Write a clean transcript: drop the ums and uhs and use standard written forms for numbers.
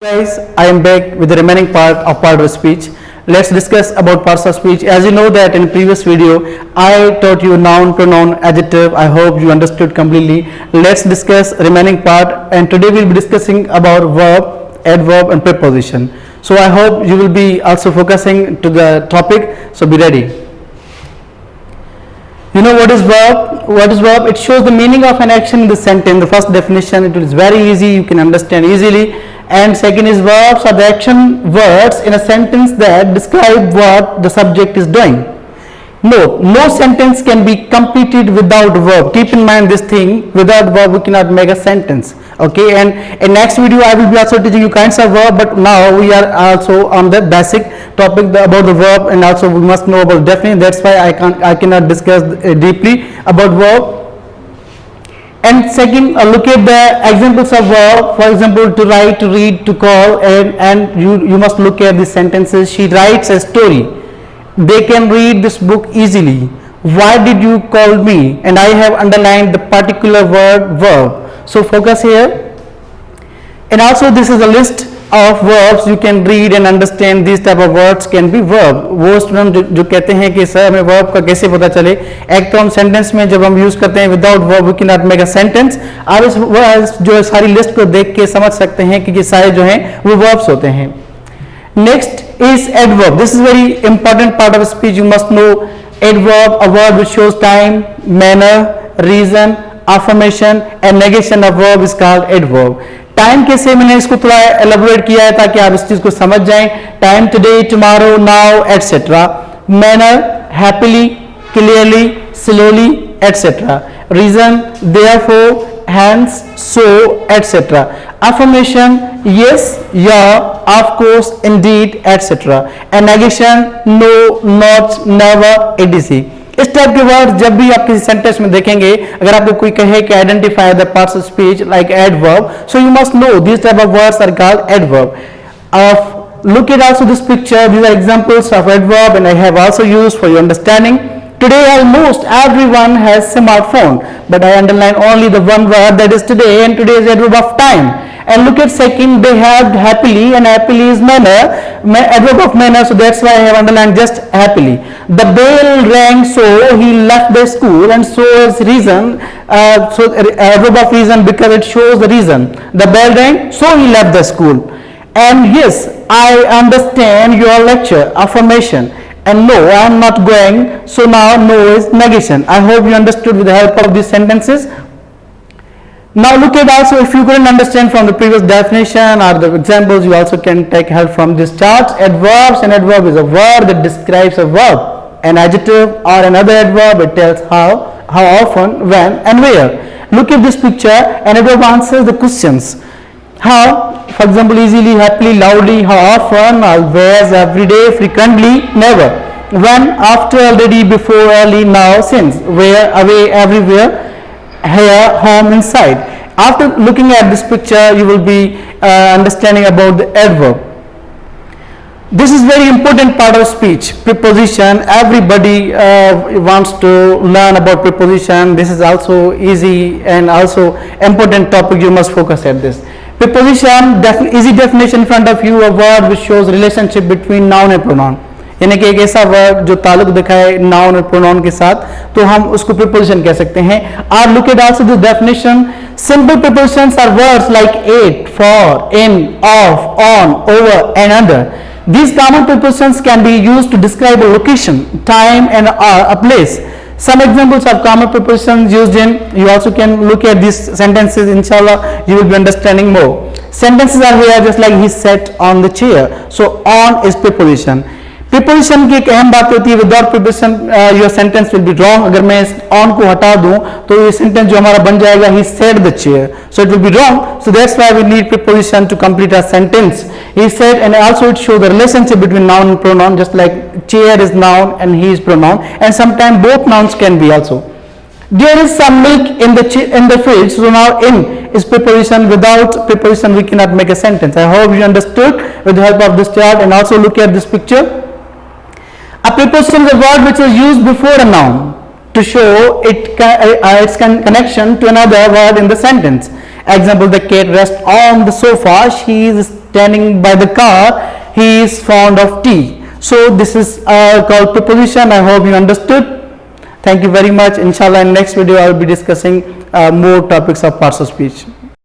Guys, I am back with the remaining part of speech. Let's discuss about parts of speech. As you know that in previous video, I taught you noun, pronoun, adjective. I hope you understood completely. Let's discuss remaining part, and today we'll be discussing about verb, adverb, and preposition. So I hope you will be also focusing to the topic. So be ready. You know what is verb? What is verb? It shows the meaning of an action in the sentence. The first definition, it is very easy, you can understand easily. And second is verbs are the action words in a sentence that describe what the subject is doing. No sentence can be completed without verb. Keep in mind this thing, without verb we cannot make a sentence. Okay, and in next video I will be also teaching you kinds of verb, but now we are also on the basic topic about the verb, and also we must know about definition. That's why I cannot discuss deeply about verb. And second, look at the examples of verb. For example, to write, to read, to call, and you must look at the sentences. She writes a story. They can read this book easily. Why did you call me? And I have underlined the particular word verb. So focus here. And also this is a list of verbs you can read and understand. These type of words can be verb. वो student जो कहते हैं कि sir हमें verb का कैसे पता चले, एक तो हम सेंटेंस में जब हम यूज करते हैं without verb we cannot make a sentence. आप इस जो सारी लिस्ट को देख के समझ सकते हैं कि सारे जो हैं वो verbs होते हैं. Next is adverb. This is very important part of speech. You must know adverb, a word which shows time, manner, reason, affirmation and negation of verb is called adverb. Time कैसे मैंने इसको थोड़ा elaborate किया है ताकि आप इस चीज को समझ जाएं. Time, today, tomorrow, now etcetera. Manner, happily, clearly, slowly etcetera. Reason, therefore, hence, so, etc. Affirmation, yes, yeah, of course, indeed, etc. And negation, no, not, never, etc. इस टाइप के वर्ड जब भी आप किसी सेंटेंस में देखेंगे, अगर आपको कोई कहे कि identify the parts of speech like adverb, so you must know this type of words are called adverb. Look at also this picture. These are examples of adverb, and I have also used for your understanding. Today almost everyone has smartphone, but I underline only the one word, that is today, and today is adverb of time. And look at second, they have happily, and happily is manner, adverb of manner, so that's why I have underlined just happily. The bell rang, so he left the school, and so is reason, so adverb of reason because it shows the reason. The bell rang, so he left the school. And yes, I understand your lecture, affirmation. And no, I am not going, so now no is negation. I hope you understood with the help of these sentences. Now look at also, if you couldn't understand from the previous definition or the examples, you also can take help from this chart. Adverbs, and adverb is a word that describes a verb. An adjective or another adverb, it tells how often, when and where. Look at this picture, an adverb answers the questions. How, for example, easily, happily, loudly, how often, always, every day, frequently, never. When, after, already, before, early, now, since. Where, away, everywhere, here, home, inside. After looking at this picture, you will be understanding about the adverb. This is very important part of speech. Preposition, everybody wants to learn about preposition. This is also easy and also important topic. You must focus at this. Preposition, easy definition in front of you, a word which shows relationship between noun and pronoun. यानी कि एक ऐसा word जो ताल्लुक दिखाए noun और pronoun के साथ, तो हम उसको प्रीपोजिशन कह सकते हैं. और look at also this definition. Simple prepositions are words like at, for, in, of, on, over and under. These common prepositions can be used to describe a location, time and a place. Some examples of common prepositions used in, you also can look at these sentences, inshallah you will be understanding more. Sentences are here just like he sat on the chair. So on is preposition. Preposition की एक अहम बात होती है, without preposition your sentence will be wrong. अगर मैं इस on को हटा दूं तो ये सेंटेंस जो हमारा बन जाएगा, he said the chair, so it will be wrong. So that's why we need preposition to complete a sentence. He said, and also it shows the relationship between noun and pronoun, just like chair is noun and he is pronoun, and sometimes both nouns can be also. There is some milk in the fridge, so now in is preposition. Without preposition we cannot make a sentence. I hope you understood with the help of this chart. And also look at this picture. A preposition is a word which is used before a noun to show its connection to another word in the sentence. Example, the cat rests on the sofa, she is standing by the car, he is fond of tea. So this is called preposition. I hope you understood. Thank you very much. Inshallah, in next video I will be discussing more topics of parts of speech.